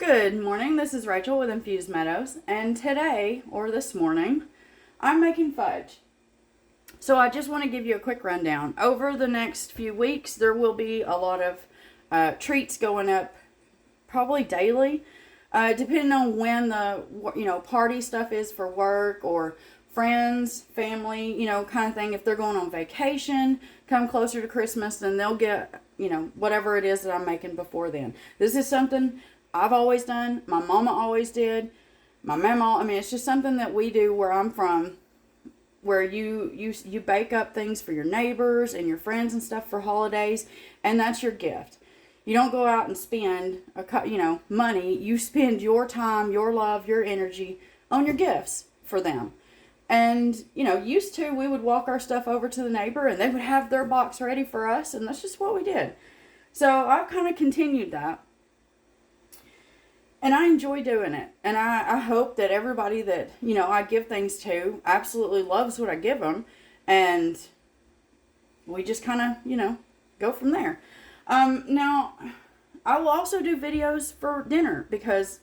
Good morning, this is Rachel with Infused Meadows, and today, or this morning, I'm making fudge. So I just want to give you a quick rundown. Over the next few weeks, there will be a lot of treats going up, probably daily, depending on when the party stuff is for work or friends, family, kind of thing. If they're going on vacation, come closer to Christmas, then they'll get, whatever it is that I'm making before then. This is something I've always done. My mama always did. My mama, it's just something that we do where I'm from, where you bake up things for your neighbors and your friends and stuff for holidays, and that's your gift. You don't go out and spend money. You spend your time, your love, your energy on your gifts for them. And, used to, we would walk our stuff over to the neighbor and they would have their box ready for us, and that's just what we did. So I've kind of continued that. And I enjoy doing it. And I hope that everybody that, I give things to absolutely loves what I give them. And we just kind of, go from there. Now, I will also do videos for dinner because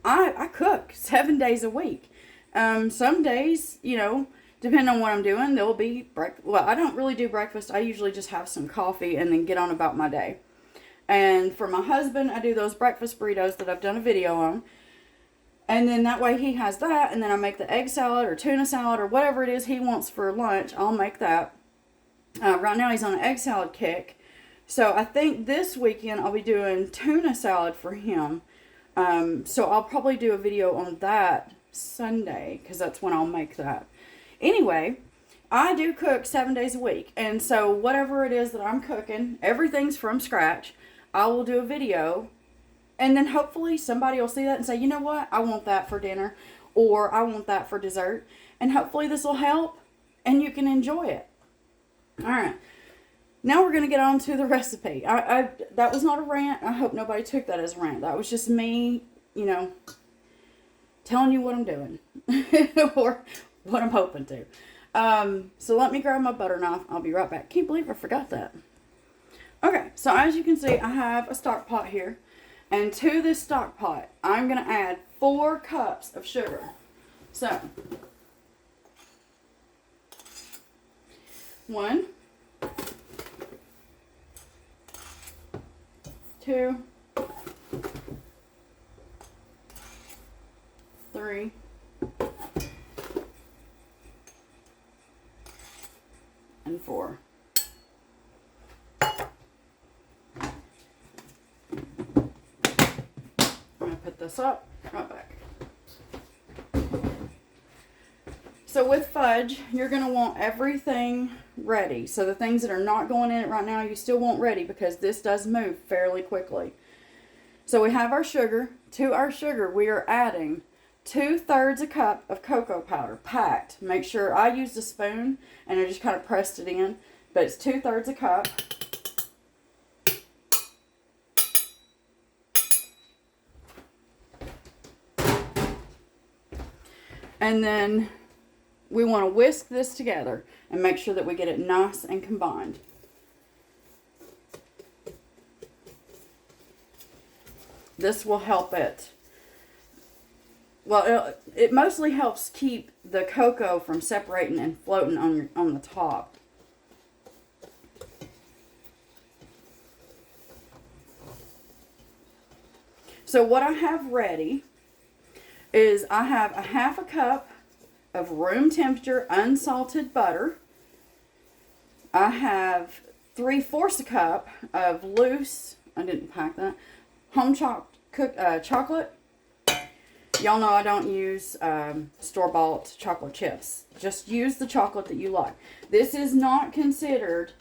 I cook 7 days a week. Some days, depending on what I'm doing, there will be breakfast. Well, I don't really do breakfast. I usually just have some coffee and then get on about my day. And for my husband, I do those breakfast burritos that I've done a video on. And then that way he has that. And then I make the egg salad or tuna salad or whatever it is he wants for lunch. I'll make that. Right now he's on an egg salad kick. So I think this weekend I'll be doing tuna salad for him. So I'll probably do a video on that Sunday, because that's when I'll make that. Anyway, I do cook 7 days a week. And so whatever it is that I'm cooking, everything's from scratch. I will do a video, and then hopefully somebody will see that and say, you know what, I want that for dinner, or I want that for dessert, and hopefully this will help, and you can enjoy it. All right, now we're going to get on to the recipe. That was not a rant. I hope nobody took that as a rant. That was just me, telling you what I'm doing, or what I'm hoping to. So let me grab my butter knife. I'll be right back. Can't believe I forgot that. Okay, so as you can see, I have a stock pot here. And to this stock pot, I'm going to add 4 cups of sugar. So, 1, 2, 3, and 4. This up, right back. So with fudge, you're going to want everything ready. So the things that are not going in it right now, you still want ready, because this does move fairly quickly. So we have our sugar. To our sugar, we are adding 2/3 a cup of cocoa powder, packed. Make sure I used a spoon and I just kind of pressed it in, but it's 2/3 a cup. And then we want to whisk this together and make sure that we get it nice and combined. This will help it. Well, it mostly helps keep the cocoa from separating and floating on the top. So what I have ready is I have a 1/2 cup of room temperature unsalted butter. I have 3/4 a cup of loose, I didn't pack that, home chopped chocolate. Y'all know I don't use store-bought chocolate chips. Just use the chocolate that you like. This is not considered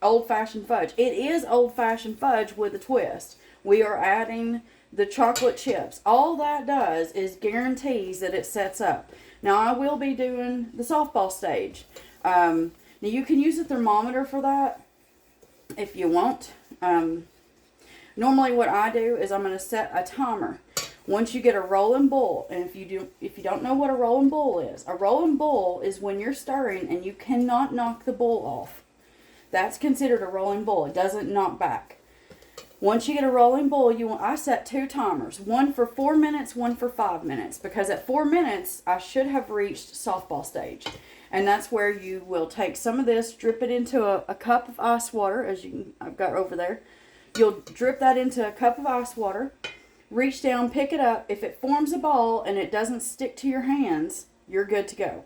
old-fashioned fudge. It is old-fashioned fudge with a twist. We are adding the chocolate chips. All that does is guarantees that it sets up. Now I will be doing the softball stage. Now you can use a thermometer for that if you want. Normally what I do is I'm going to set a timer. Once you get a rolling boil, and if you don't know what a rolling boil is when you're stirring and you cannot knock the boil off. That's considered a rolling boil. It doesn't knock back. Once you get a rolling boil, I set 2 timers. One for 4 minutes, one for 5 minutes. Because at 4 minutes, I should have reached softball stage. And that's where you will take some of this, drip it into a cup of ice water, as I've got over there. You'll drip that into a cup of ice water. Reach down, pick it up. If it forms a ball and it doesn't stick to your hands, you're good to go.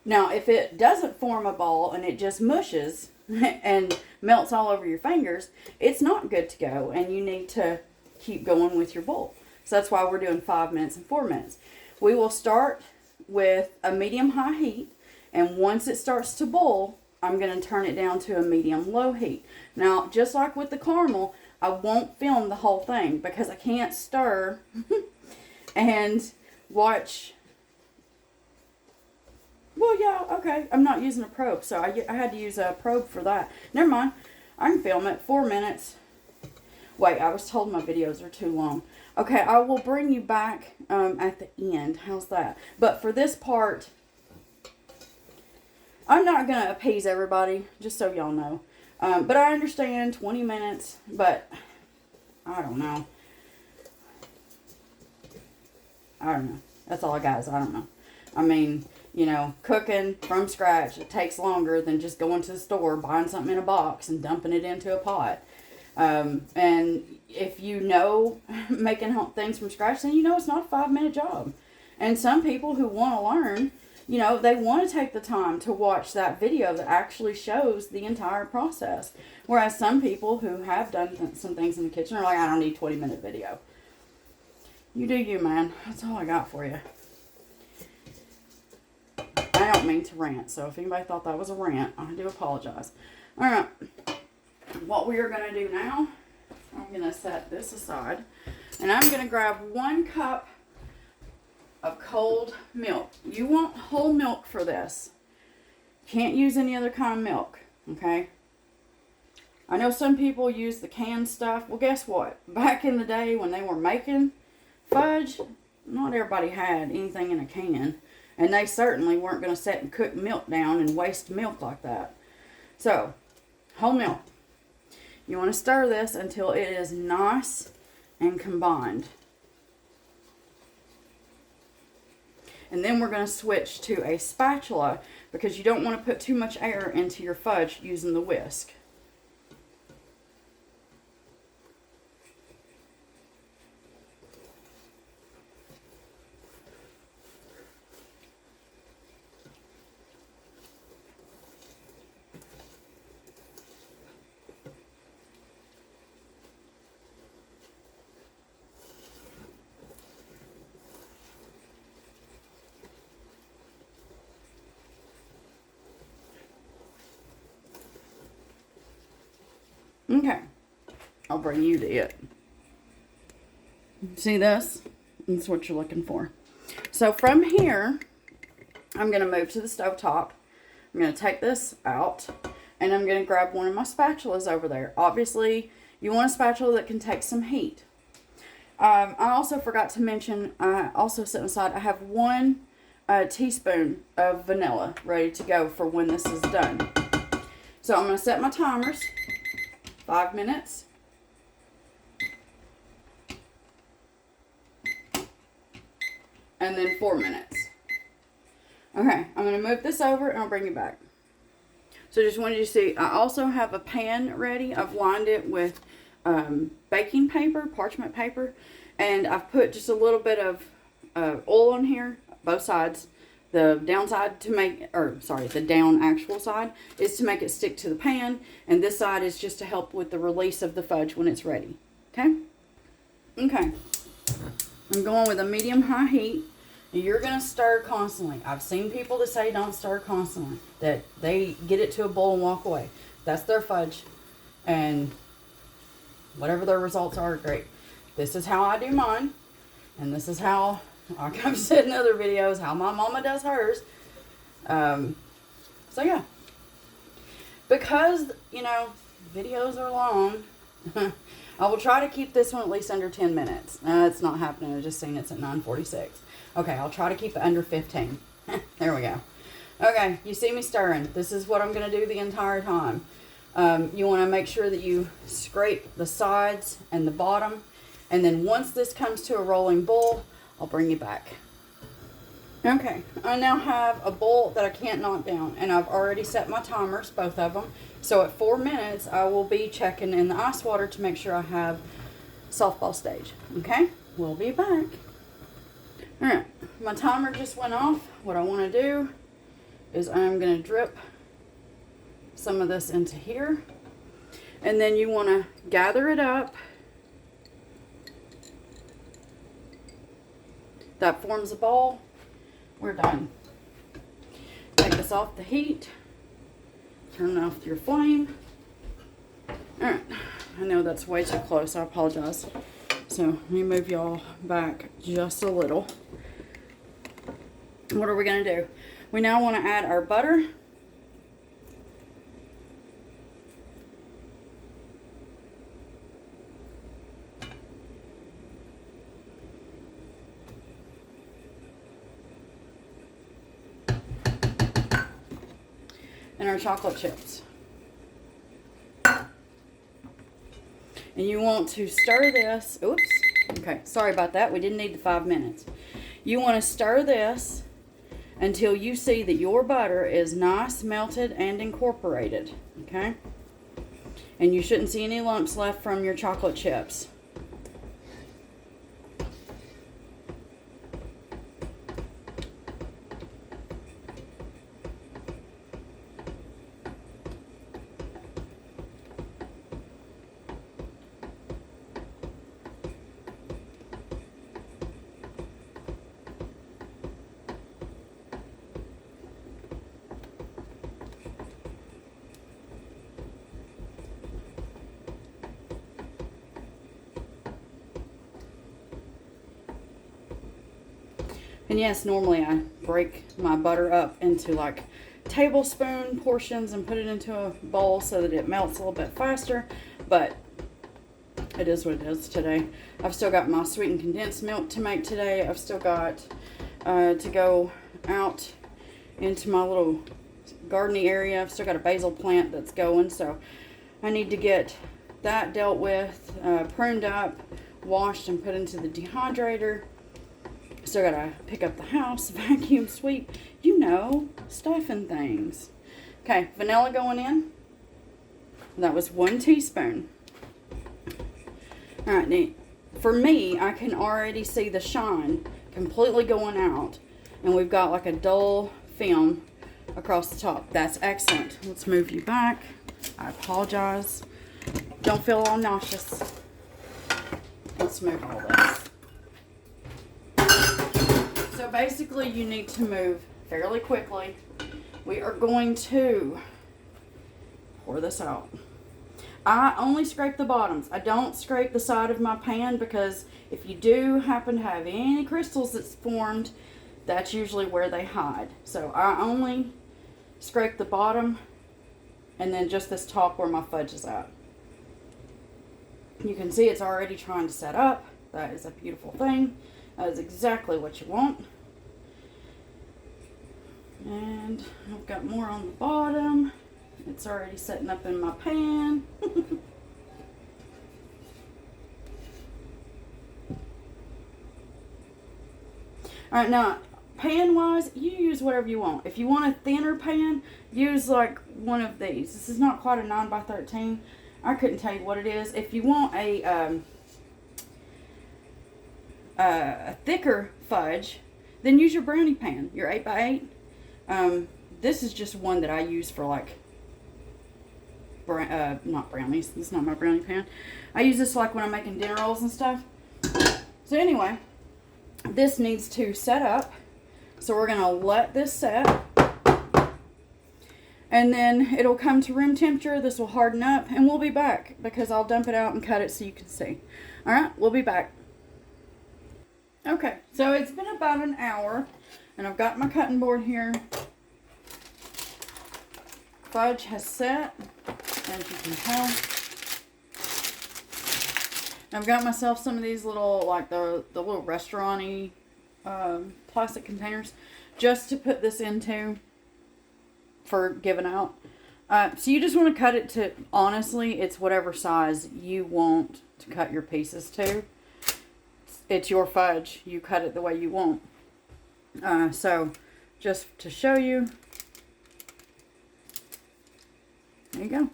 Now, if it doesn't form a ball and it just mushes and melts all over your fingers, it's not good to go, and you need to keep going with your bowl. So that's why we're doing 5 minutes and 4 minutes. We will start with a medium-high heat, and once it starts to boil, I'm going to turn it down to a medium-low heat. Now, just like with the caramel, I won't film the whole thing because I can't stir and watch. Well, yeah, okay. I'm not using a probe, so I had to use a probe for that. Never mind. I can film it. 4 minutes. Wait, I was told my videos are too long. Okay, I will bring you back at the end. How's that? But for this part, I'm not going to appease everybody, just so y'all know. But I understand 20 minutes, but I don't know. That's all I got is I don't know. I mean, you know, cooking from scratch, it takes longer than just going to the store, buying something in a box and dumping it into a pot. And if you know making things from scratch, then you know it's not a 5-minute job. And some people who want to learn, you know, they want to take the time to watch that video that actually shows the entire process. Whereas some people who have done some things in the kitchen are like, I don't need a 20-minute video. You do you, man. That's all I got for you. I don't mean to rant, so if anybody thought that was a rant, I do apologize. All right. What we are going to do now, I'm going to set this aside, and I'm going to grab 1 cup of cold milk. You want whole milk for this. Can't use any other kind of milk, okay? I know some people use the canned stuff. Well, guess what? Back in the day when they were making fudge, not everybody had anything in a can, and they certainly weren't going to sit and cook milk down and waste milk like that. So, whole milk. You want to stir this until it is nice and combined. And then we're going to switch to a spatula because you don't want to put too much air into your fudge using the whisk. Okay, I'll bring you to it. See this? That's what you're looking for. So from here, I'm going to move to the stovetop. I'm going to take this out, and I'm going to grab one of my spatulas over there. Obviously, you want a spatula that can take some heat. I also forgot to mention, I also set aside, I have 1 teaspoon of vanilla ready to go for when this is done. So I'm going to set my timers. 5 minutes. And then 4 minutes. Okay, I'm going to move this over and I'll bring you back. So just wanted you to see, I also have a pan ready. I've lined it with baking paper, parchment paper, and I've put just a little bit of oil on here, both sides. The downside to make, the down actual side is to make it stick to the pan. And this side is just to help with the release of the fudge when it's ready. Okay? Okay. I'm going with a medium-high heat. You're going to stir constantly. I've seen people that say don't stir constantly. That they get it to a boil and walk away. That's their fudge. And whatever their results are, great. This is how I do mine. And this is how... like I've said in other videos, how my mama does hers. So yeah. Because, you know, videos are long, I will try to keep this one at least under 10 minutes. It's not happening. I just seen it's at 9:46. Okay, I'll try to keep it under 15. There we go. Okay, you see me stirring. This is what I'm going to do the entire time. You want to make sure that you scrape the sides and the bottom. And then once this comes to a rolling boil, I'll bring you back. Okay, I now have a bowl that I can't knock down, and I've already set my timers, both of them. So at 4 minutes, I will be checking in the ice water to make sure I have softball stage. Okay, we'll be back. All right, my timer just went off. What I want to do is I'm going to drip some of this into here, and then you want to gather it up. That forms a ball. We're done. Take this off the heat. Turn off your flame. Alright. I know that's way too close. I apologize. So, let me move y'all back just a little. What are we going to do? We now want to add our butter. And our chocolate chips. And you want to stir this. Oops. Okay, sorry about that. We didn't need the 5 minutes. You want to stir this until you see that your butter is nice, melted, and incorporated. Okay? And you shouldn't see any lumps left from your chocolate chips. And yes, normally I break my butter up into like tablespoon portions and put it into a bowl so that it melts a little bit faster, but it is what it is today. I've still got my sweetened condensed milk to make today. I've still got to go out into my little gardening area. I've still got a basil plant that's going, so I need to get that dealt with, pruned up, washed, and put into the dehydrator. Still gotta pick up the house, vacuum, sweep, you know, stuff and things. Okay, vanilla going in. That was 1 teaspoon. Alright, neat. For me, I can already see the shine completely going out. And we've got like a dull film across the top. That's excellent. Let's move you back. I apologize. Don't feel all nauseous. Let's move all this. So basically you need to move fairly quickly. We are going to pour this out. I only scrape the bottoms. I don't scrape the side of my pan because if you do happen to have any crystals that's formed, that's usually where they hide. So I only scrape the bottom and then just this top where my fudge is at. You can see it's already trying to set up. That is a beautiful thing. That is exactly what you want. And I've got more on the bottom. It's already setting up in my pan. Alright, now, pan-wise, you use whatever you want. If you want a thinner pan, use like one of these. This is not quite a 9x13. I couldn't tell you what it is. If you want a thicker fudge, then use your brownie pan, your 8x8. This is just one that I use for like, not brownies. This is not my brownie pan. I use this like when I'm making dinner rolls and stuff. So anyway, this needs to set up. So we're going to let this set. And then it'll come to room temperature. This will harden up and we'll be back because I'll dump it out and cut it so you can see. Alright, we'll be back. Okay, so it's been about an hour and I've got my cutting board here. Fudge has set, as you can tell. I've got myself some of these little, like the little restaurant-y plastic containers just to put this into for giving out. So you just want to cut it to, honestly, it's whatever size you want to cut your pieces to. It's your fudge. You cut it the way you want. So just to show you, there you go.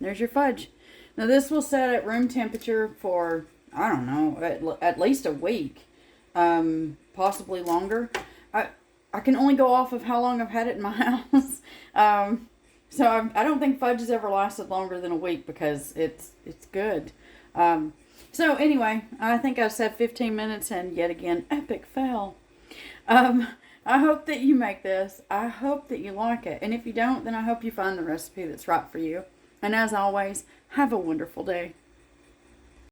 There's your fudge. Now this will set at room temperature for, I don't know, at least a week, possibly longer. I can only go off of how long I've had it in my house. So I don't think fudge has ever lasted longer than a week because it's good. So anyway, I think I said 15 minutes and yet again, epic fail. I hope that you make this. I hope that you like it. And if you don't, then I hope you find the recipe that's right for you. And as always, have a wonderful day.